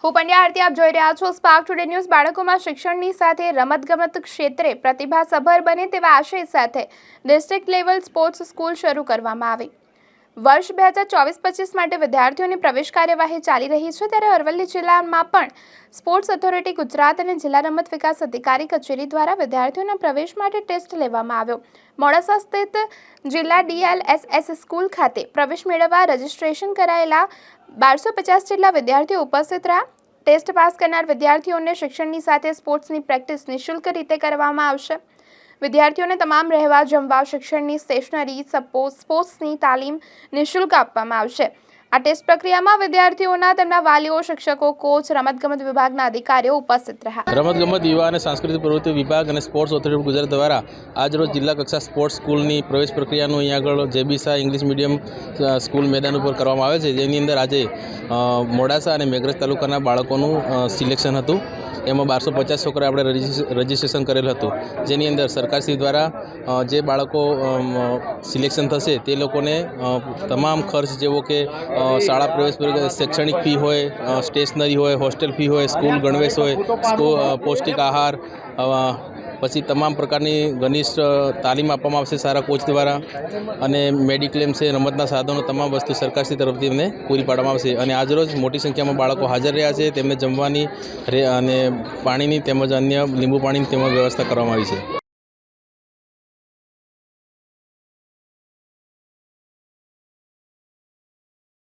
હું પંડ્યા આરતી આપ જોઈ રહ્યા છો સ્પાર્ક ટુડે ન્યૂઝ। બાળકોમાં શિક્ષણની સાથે રમતગમત ક્ષેત્રે પ્રતિભાસભર બને તેવા આશય સાથે ડિસ્ટ્રિક્ટ લેવલ સ્પોર્ટ્સ સ્કૂલ શરૂ કરવામાં આવી। વર્ષ 2024-25 માટે વિદ્યાર્થીઓની પ્રવેશ કાર્યવાહી ચાલી રહી છે, ત્યારે અરવલ્લી જિલ્લામાં પણ સ્પોર્ટ્સ ઓથોરિટી ગુજરાત અને જિલ્લા રમત વિકાસ અધિકારી કચેરી દ્વારા વિદ્યાર્થીઓના પ્રવેશ માટે ટેસ્ટ લેવામાં આવ્યો। મોડાસા સ્થિત જિલ્લા DLSS સ્કૂલ ખાતે પ્રવેશ મેળવવા રજીસ્ટ્રેશન કરાયેલા 1250 જેટલા વિદ્યાર્થીઓ ઉપસ્થિત રહ્યા। ટેસ્ટ પાસ કરનાર વિદ્યાર્થીઓને શિક્ષણની સાથે સ્પોર્ટ્સની પ્રેક્ટિસ નિઃશુલ્ક રીતે કરવામાં આવશે। વિદ્યાર્થીઓને તમામ રહેવા, જમવા, શિક્ષણની સ્ટેશનરી, સ્પોર્ટ્સની તાલીમ નિઃશુલ્ક આપવામાં આવશે। આ ટેસ્ટ પ્રક્રિયામાં વિદ્યાર્થીઓના તેમના વાલીઓ, શિક્ષકો, કોચ, રમતગમત વિભાગના અધિકારીઓ ઉપસ્થિત રહ્યા। રમતગમત, યુવા અને સાંસ્કૃતિક પ્રવૃત્તિ વિભાગ અને સ્પોર્ટ્સ ઓથોરિટી ગુજરાત દ્વારા આજરોજ જિલ્લા કક્ષા સ્પોર્ટ્સ સ્કૂલની પ્રવેશ પ્રક્રિયાનું અહીંયા આગળ JB Shah English medium school મેદાન ઉપર કરવામાં આવે છે, જેની અંદર આજે મોડાસા અને મેઘરજ તાલુકાના બાળકોનું સિલેક્શન હતું। એમાં 1250 છોકરા આપણે રજીસ્ટ્રેશન કરેલ હતું, જેની અંદર સરકારશ્રી દ્વારા જે બાળકો સિલેક્શન થશે તે લોકોને તમામ ખર્ચ જેવો કે શાળા પ્રવેશ, શૈક્ષણિક ફી હોય, સ્ટેશનરી હોય, હોસ્ટેલ ફી હોય, સ્કૂલ ગણવેશ હોય, પૌષ્ટિક આહાર, પછી તમામ પ્રકારની ઘનિષ્ઠ તાલીમ આપવામાં આવશે સારા કોચ દ્વારા, અને મેડિક્લેમ છે, રમતના સાધનો, તમામ વસ્તુ સરકારશ્રી તરફથી એમને પૂરી પાડવામાં આવશે। અને આજરોજ મોટી સંખ્યામાં બાળકો હાજર રહ્યા છે, તેમને જમવાની અને પાણીની તેમજ અન્ય લીંબુ પાણીની તેમજ વ્યવસ્થા કરવામાં આવી છે।